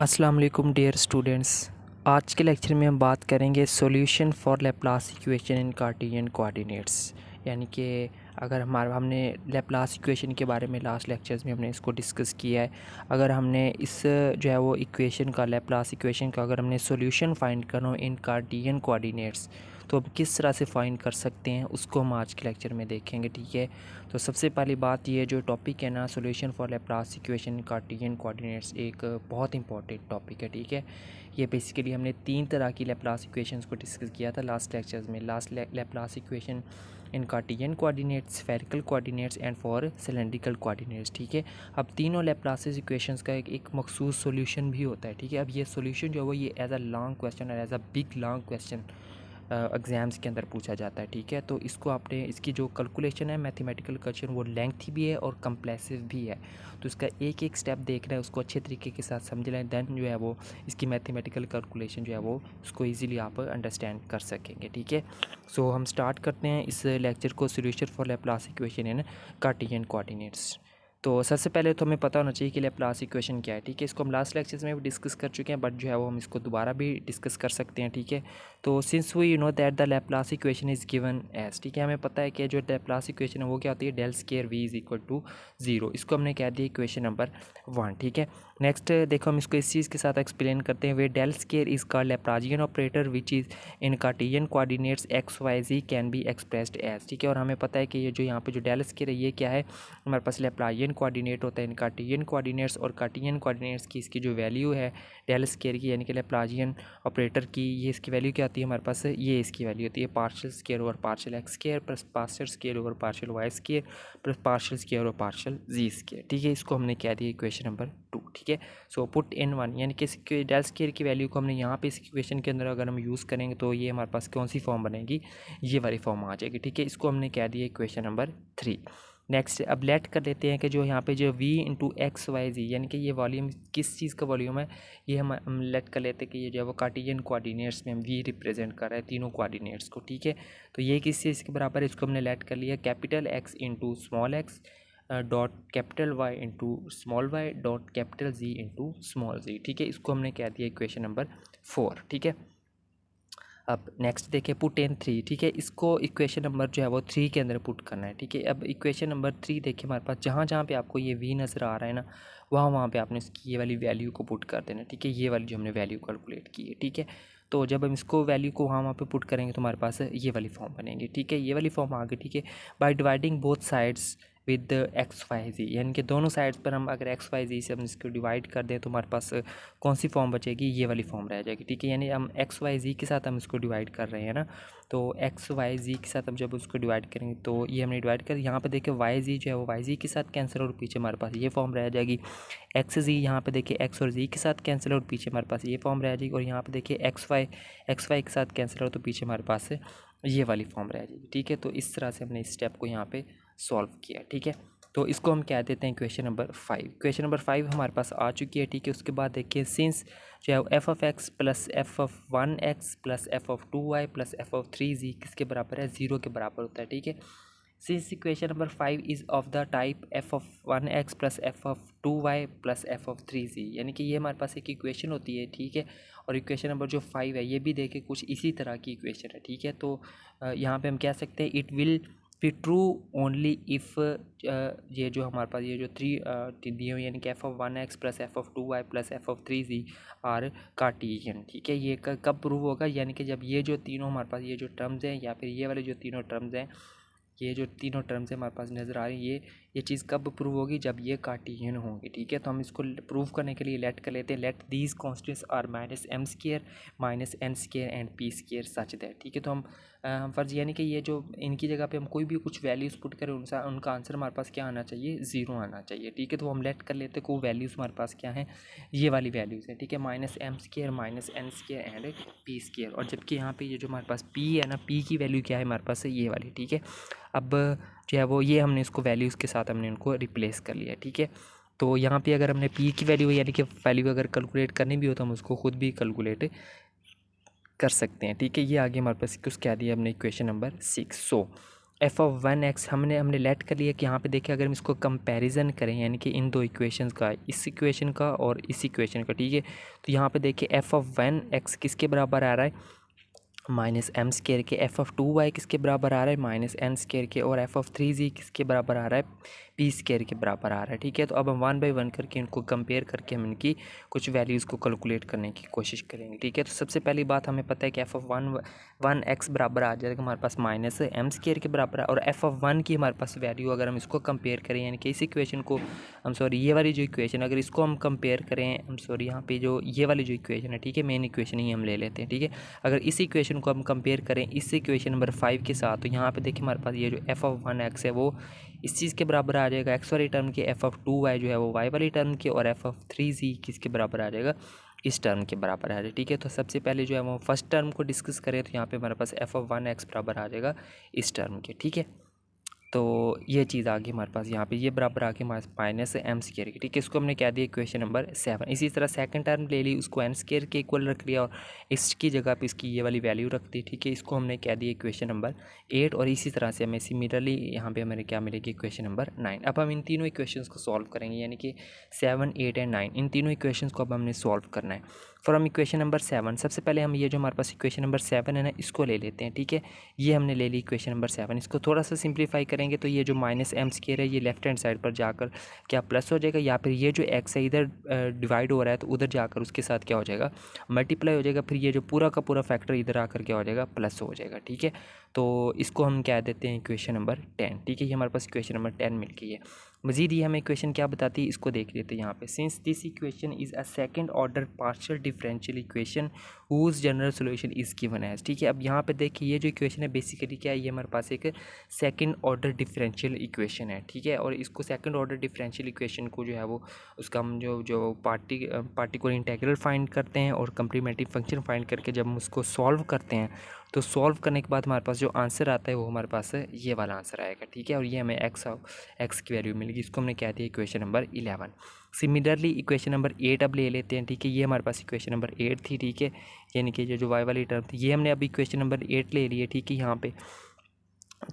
अस्सलाम वालेकुम dear students. आज के लेक्चर में हम बात करेंगे solution for Laplace equation in Cartesian coordinates. यानी कि अगर हमने लैप्लास इक्वेशन के बारे में लास्ट लेक्चर्स में हमने इसको डिस्कस किया है। अगर हमने इस जो है वो इक्वेशन का लैप्लास इक्वेशन का अगर हमने सॉल्यूशन फाइंड करना हो इन कार्टेशियन कोऑर्डिनेट्स तो हम किस तरह से फाइंड कर सकते हैं उसको हम आज के लेक्चर में देखेंगे। ठीक है, तो सबसे पहली बात ये जो टॉपिक है ना, solution for Laplace equation Cartesian coordinates, एक बहुत इंपॉर्टेंट टॉपिक है। ठीक है, ये बेसिकली हमने तीन तरह की लैप्लास इक्वेशंस को डिस्कस किया था लास्ट लेक्चर्स में। Laplace equation in Cartesian coordinates, spherical coordinates and for cylindrical coordinates. ठीक है, अब तीनों लैप्लास इक्वेशंस का एक मखसूस सॉल्यूशन भी होता है। ठीक है, अब ये सॉल्यूशन जो है वो ये एज अ लॉन्ग क्वेश्चन और as a big long question exams के अंदर पूछा जाता है। ठीक है, तो इसको आपने इसकी जो कैलकुलेशन है मैथमेटिकल क्वेश्चन वो लेंथी भी है और कंप्लेसिव भी है। तो इसका एक एक स्टेप देखना है, उसको अच्छे तरीके के साथ समझ लें, देन जो है वो इसकी मैथमेटिकल कैलकुलेशन जो है वो उसको इजीली आप अंडरस्टैंड कर सकेंगे। ठीक है, सो हम स्टार्ट करते हैं इस लेक्चर को, solution for Laplace equation in Cartesian coordinates. तो सबसे पहले तो हमें पता होना चाहिए कि लैप्लास इक्वेशन क्या है। ठीक है, इसको हम लास्ट लेक्चर्स में भी डिस्कस कर चुके हैं, बट जो है वो हम इसको दोबारा भी डिस्कस कर सकते हैं। ठीक है, तो since we know that the Laplace equation is given as, ठीक है, हमें पता है कि जो लैप्लास इक्वेशन है वो क्या होती है, del square v is equal to 0। इसको हमने कह दिया इक्वेशन नंबर 1। ठीक है, नेक्स्ट देखो हम इसको इस चीज़ के साथ एक्सप्लेन करते हैं। Where del square is called Laplacian operator which is in Cartesian coordinates x y z can be expressed as. ठीक है, और हमें पता है कि ये जो यहाँ पे जो डेल स्केयर है ये क्या है, हमारे पास लैप्लासियन कोऑर्डिनेट होता है इन कार्टेशियन कोऑर्डिनेट्स, और कार्टेशियन कोऑर्डिनेट्स की इसकी जो वैल्यू है डेल स्केयर की यानी कि लैप्लासियन ऑपरेटर की, ये इसकी वैल्यू क्या आती है हमारे पास, ये इसकी वैल्यू होती है partial square over partial x square plus partial square over partial y square plus partial square over partial z square. ठीक है, इसको हमने कह दिया इक्वेशन नंबर 2। ठीक है, सो पुट इन 1 यानी कि इसके डेल स्केयर की वैल्यू को हमने यहाँ पे इस इक्वेशन के अंदर अगर हम यूज़ करेंगे तो ये हमारे पास कौन सी फॉर्म बनेगी, ये वाली फॉर्म आ जाएगी। ठीक है, इसको हमने कह दिया इक्वेशन नंबर 3। नेक्स्ट अब लेट कर लेते हैं कि जो यहाँ पे जो v into x y z यानी कि ये वॉल्यूम किस चीज़ का वॉल्यूम है, ये हम लेट कर लेते हैं कि ये जो है वो कार्टेशियन कोऑर्डिनेट्स में हम v रिप्रेजेंट कर रहे हैं तीनों कोऑर्डिनेट्स को। ठीक है, तो ये किस चीज़ के बराबर है, इसको हमने लेट कर लिया capital x into small x dot capital y into small y dot capital z into small z. ठीक है, इसको हमने कह दिया इक्वेशन नंबर 4। ठीक है, अब नेक्स्ट देखिए पुट इन 3। ठीक है, इसको इक्वेशन नंबर जो है वो 3 के अंदर पुट करना है। ठीक है, अब इक्वेशन नंबर 3 देखिए हमारे पास जहाँ जहाँ पे आपको ये v नज़र आ रहा है ना, वहाँ वहाँ पे आपने इसकी ये वाली वैल्यू को पुट कर देना। ठीक है, ये वाली जो हमने वैल्यू कैलकुलेट की है। ठीक है, तो जब हम इसको वैल्यू को वहाँ पे पुट करेंगे तो हमारे पास ये वाली फॉर्म बनेगी। ठीक है, ये वाली फॉर्म आ गई। ठीक है, by dividing both sides with x y z यानी कि दोनों साइड्स पर हम अगर एक्स वाई जी से हम इसको डिवाइड कर दें तो हमारे पास कौन सी फॉर्म बचेगी, ये वाली फॉर्म रह जाएगी। ठीक है, यानी हम एक्स वाई जी के साथ हम इसको डिवाइड कर रहे हैं ना, तो एक्स वाई जी के साथ हम जब उसको डिवाइड करेंगे तो ये हमने डिवाइड कर, यहाँ पे देखिए वाई जी जो है वो वाई जी के साथ कैंसिल और पीछे हमारे पास ये फॉर्म रह जाएगी। एक्स जी यहाँ पे देखिए एक्स और जी के साथ कैंसिल और पीछे हमारे पास ये फॉर्म रह जाएगी, और यहाँ पे देखिए एक्स वाई के साथ कैंसिल हो तो पीछे हमारे पास ये वाली फॉर्म रह जाएगी। ठीक है, तो इस तरह से हमने इस स्टेप को यहाँ पे सॉल्व किया। ठीक है, तो इसको हम कह देते हैं क्वेश्चन नंबर 5। क्वेश्चन नंबर 5 हमारे पास आ चुकी है। ठीक है, उसके बाद देखिए सिंस जो है F of x plus f of 1x plus f of 2y plus f of 3z किसके बराबर है, 0 के बराबर होता है। ठीक है, since equation number 5 is of the type F of 1x plus f of 2y plus f of 3z यानी कि ये हमारे पास एक इक्वेशन होती है। ठीक है, और इक्वेशन नंबर जो 5 है ये भी देखिए कुछ इसी तरह की इक्वेशन है। ठीक है, तो यहाँ पे हम कह सकते हैं it will be true only if ये जो हमारे पास ये जो 3 दिए हुए यानी कि f of 1x plus f of 2y plus f of 3z are Cartesian. ठीक है, ये कब प्रूव होगा, यानी कि जब ये जो तीनों हमारे पास ये जो टर्म्स हैं या फिर ये वाले जो तीनों टर्म्स हैं, ये जो तीनों टर्म्स हमारे पास नज़र आ रही है, ये चीज़ कब प्रूव होगी, जब ये कार्टेशियन होंगी। ठीक है, तो हम इसको प्रूव करने के लिए लेट कर लेते हैं, let these constants are minus m square minus n square and p square such that. ठीक है, तो हम फर्ज यानी कि ये जो इनकी जगह पे हम कोई भी कुछ वैल्यूज़ पुट करें उनका आंसर हमारे पास क्या आना चाहिए, 0 आना चाहिए। ठीक है, तो हम लेट कर लेते हैं को वैल्यूज़ हमारे पास क्या है, ये वाली वैल्यूज़ है। ठीक है, minus m square minus n square and p square, और जबकि यहाँ पे ये जो हमारे पास पी है ना, पी की वैल्यू क्या है हमारे पास, ये वाली। ठीक है, अब जो है वो ये हमने इसको वैल्यूज़ के साथ हमने उनको रिप्लेस कर लिया। ठीक है, तो यहाँ पे अगर हमने पी की वैल्यू यानी कि वैल्यू अगर कैलकुलेट करनी भी हो तो हम उसको खुद भी कैलकुलेट कर सकते हैं। ठीक है, ये आगे हमारे पास कुछ कह दिया हमने इक्वेशन नंबर 6। सो f(1x) हमने लेट कर लिया कि यहाँ पे देखिए अगर हम इसको कंपैरिजन करें यानी कि इन दो इक्वेशंस का, इस इक्वेशन का और इस इक्वेशन का, ठीक है। तो यहाँ पे देखिए f(1x) किसके बराबर आ रहा है, -m² के, f(2y) किसके बराबर आ रहा है, -n² के, और f(3z) किसके बराबर आ रहा है, p² के बराबर आ रहा है, ठीक है। तो अब हम 1 बाई 1 करके इनको कंपेयर करके हम इनकी कुछ वैल्यूज़ को कैलकुलेट करने की कोशिश करेंगे, ठीक है। तो सबसे पहली बात हमें पता है कि f(1x) बराबर आ जाएगा हमारे पास -m² के बराबर है, और f(1) की हमारे पास वैल्यू अगर हम इसको कंपेयर करें यानी कि इस इक्वेशन को ये वाली जो इक्वेशन अगर इसको हम कंपेयर करें, यहाँ पे जो ये वाली जो इक्वेशन है, ठीक है, मेन इक्वेशन ही हम ले लेते हैं, ठीक है। अगर इस इक्वेशन को हम कंपेयर करें इस इक्वेशन नंबर 5 के साथ, तो यहाँ पे देखिए हमारे पास ये जो f(1x) है वो इस चीज़ के बराबर आ जाएगा x वाली टर्म के, f(2y) जो है वो y वाली टर्म के, और f(3z) किसके बराबर आ जाएगा, इस टर्म के बराबर आ जाएगा, ठीक है। तो सबसे पहले जो है वो फर्स्ट टर्म को डिस्कस करें तो यहाँ पे हमारे पास f(1x) बराबर आ जाएगा इस टर्म के, ठीक है। तो ये चीज़ आ गई हमारे पास यहाँ पे, ये बराबर आ गई हमारे -m² की, ठीक है। इसको हमने क्या दिया इक्वेशन नंबर 7। इसी तरह सेकंड टर्म ले ली, उसको n² के इक्वल रख लिया और इसकी जगह पे इसकी ये वाली वैल्यू रख दी, ठीक है। इसको हमने क्या दिया इक्वेशन नंबर 8, और इसी तरह से हमें सिमिलरली यहाँ पे हमें क्या मिलेगी इक्वेशन नंबर 9। अब हम इन तीनों इक्वेशंस को सॉल्व करेंगे यानी कि 7, 8 एंड 9 इन तीनों इक्वेशंस को अब हमने सॉल्व करना है। फ्रॉम इक्वेशन नंबर 7 सबसे पहले हम ये जो हमारे पास इक्वेशन नंबर 7 है ना, इसको ले लेते हैं, ठीक है। ये हमने ले ली इक्वेशन नंबर 7, इसको थोड़ा सा सिंप्लीफाई करेंगे तो ये जो -m² है ये लेफ्ट हैंड साइड पर जाकर क्या प्लस हो जाएगा, या फिर ये जो x है इधर डिवाइड हो रहा है तो उधर जाकर उसके साथ क्या हो जाएगा, मल्टीप्लाई हो जाएगा, फिर ये जो पूरा का पूरा फैक्टर इधर आकर क्या हो जाएगा, प्लस हो जाएगा, ठीक है। तो इसको हम क्या देते हैं इक्वेशन नंबर 10, ठीक है। ये हमारे पास इक्वेशन नंबर 10 मिल गई है। मज़ीद ये हमें इक्वेशन क्या बताती है इसको देख लेते हैं यहाँ पे। Since this equation is a second order partial differential equation whose general solution is given as, ठीक है। अब यहाँ पे देखिए ये जो इक्वेशन है बेसिकली क्या है, ये हमारे पास एक सेकंड ऑर्डर डिफरेंशियल इक्वेशन है, ठीक है। और इसको सेकंड ऑर्डर डिफरेंशियल इक्वेशन को जो है वो उसका हम जो पार्टिकुलर इंटीग्रल फाइंड करते हैं और कम्प्लीमेंट्री फंक्शन फाइंड करके जब हम उसको सॉल्व करते हैं तो सॉल्व करने के बाद हमारे पास जो आंसर आता है वो हमारे पास ये वाला आंसर आएगा, ठीक है। और ये हमें एक्स की वैल्यू मिलेगी, इसको हमने क्या दिया equation number 11। Similarly equation number 8 अब ले लेते हैं, ठीक है। ये हमारे पास इक्वेशन नंबर 8 थी, ठीक है, यानी कि जो वाई वाली टर्म थी ये हमने अभी इक्वेशन नंबर 8 ले ली है, ठीक है। यहाँ पे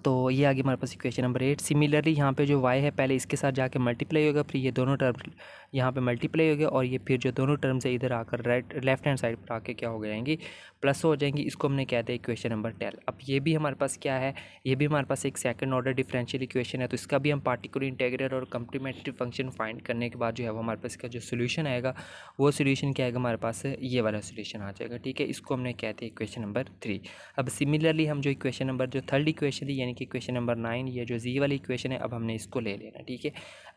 तो ये आ गई हमारे पास इक्वेशन नंबर 8। सिमिलरली यहाँ पे जो y है पहले इसके साथ जाके मल्टीप्लाई होगा, फिर ये दोनों टर्म यहाँ पे मल्टीप्लाई हो गया, और ये फिर जो दोनों टर्म्स है इधर आकर लेफ्ट हैंड साइड पर आके क्या हो जाएंगी, प्लस हो जाएंगी। इसको हमने कहते हैं इक्वेशन नंबर 10। अब ये भी हमारे पास क्या है, ये भी हमारे पास एक सेकंड ऑर्डर डिफरेंशियल इक्वेशन है, तो इसका भी हम पार्टिकुलर इंटीग्रल और कम्प्लीमेंट्री फंक्शन फाइंड करने के बाद जो है वो हमारे पास इसका जो सोल्यूशन आएगा वो सोल्यूशन क्या आएगा हमारे पास, ये वाला सोल्यूशन आ जाएगा, ठीक है। इसको हमने कहते हैं इक्वेशन नंबर 3। अब सिमिलरली हम जो इक्वेशन नंबर जो थर्ड इक्वेशन थी यानी कि इक्वेशन नंबर 9, ये जो जी वाली इक्वेशन है अब हमने इसको ले लेना, ठीक है।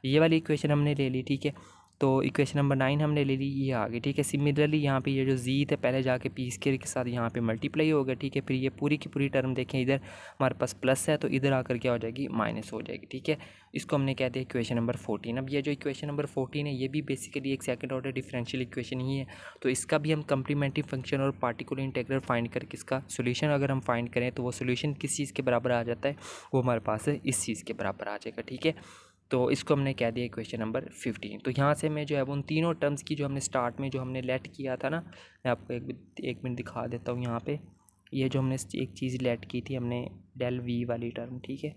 ये वाली इक्वेशन हमने ले ली, ठीक है। तो इक्वेशन नंबर 9 हमने ले ली, ये आ गई, ठीक है। सिमिलरली यहाँ पे ये जो जी थे पहले जाके p² के साथ यहाँ पे मल्टीप्लाई हो गया, ठीक है। फिर ये पूरी की पूरी टर्म देखें इधर हमारे पास प्लस है तो इधर आकर क्या हो जाएगी, माइनस हो जाएगी, ठीक है। इसको हमने कहते हैं इक्वेशन नंबर 14। अब ये जो इक्वेशन नंबर 14 है ये भी बेसिकली एक सेकंड ऑर्डर डिफरेंशियल इक्वेशन ही है, तो इसका भी हम कम्प्लीमेंट्री फंक्शन और पार्टिकुलर इंटीग्रल फाइंड करके इसका सोल्यूशन अगर हम फाइंड करें तो वो सोल्यूशन किस चीज़ के बराबर आ जाता है, वो हमारे पास इस चीज़ के बराबर आ जाएगा, ठीक है। तो इसको हमने कह दिया इक्वेशन नंबर 15। तो यहाँ से मैं जो है उन तीनों टर्म्स की जो हमने स्टार्ट में जो हमने लेट किया था ना, मैं आपको एक मिनट दिखा देता हूँ यहाँ पे। ये जो हमने एक चीज़ लेट की थी हमने डेल वी वाली टर्म, ठीक है,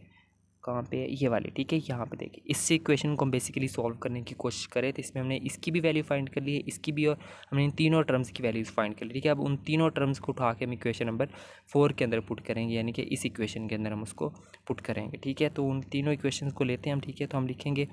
कहाँ पे है, ये वाली, ठीक है। यहाँ पे देखिए इससे इक्वेशन को हम बेसिकली सॉल्व करने की कोशिश करें तो इसमें हमने इसकी भी वैल्यू फाइंड कर ली है, इसकी भी, और हमने इन तीनों टर्म्स की वैल्यूज़ फाइंड कर ली, ठीक है। अब उन तीनों टर्म्स को उठा के हम इक्वेशन नंबर 4 के अंदर पुट करेंगे, यानी कि इस इक्वेशन के अंदर हम उसको पुट करेंगे, ठीक है। तो उन तीनों इक्वेशन को लेते हैं हम, ठीक है। तो हम लिखेंगे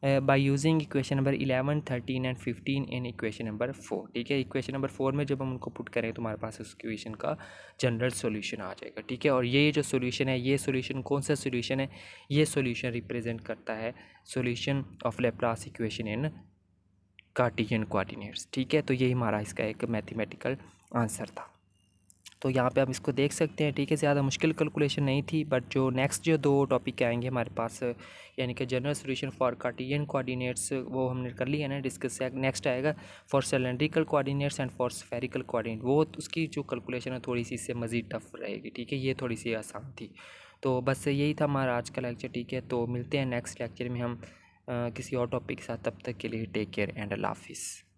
by using equation number 11, 13 and 15 in equation number 4, ठीक है। इक्वेशन नंबर 4 में जब हम उनको पुट करें तो हमारे पास उस इक्वेशन का जनरल सॉल्यूशन आ जाएगा, ठीक है। और ये जो सॉल्यूशन है, ये सॉल्यूशन कौन सा सॉल्यूशन है, ये सॉल्यूशन रिप्रेजेंट करता है solution of Laplace equation in Cartesian coordinates, ठीक है। तो यही हमारा इसका एक मैथमेटिकल आंसर था। तो यहाँ पे आप इसको देख सकते हैं, ठीक है। ज़्यादा मुश्किल कैलकुलेशन नहीं थी, बट जो नेक्स्ट जो दो टॉपिक आएंगे हमारे पास यानी कि general solution for Cartesian coordinates वो हमने कर लिया है ना डिस्कस। नेक्स्ट आएगा for cylindrical coordinates and for spherical coordinate, वो उसकी जो कैलकुलेशन है थोड़ी सी इससे मज़ीद टफ रहेगी, ठीक है। ये थोड़ी सी आसान थी। तो बस यही था हमारा आज का लेक्चर, ठीक है। तो मिलते हैं नेक्स्ट लेक्चर में हम किसी और टॉपिक के साथ, तब तक के लिए टेक केयर एंड अल्लाह हाफिज़।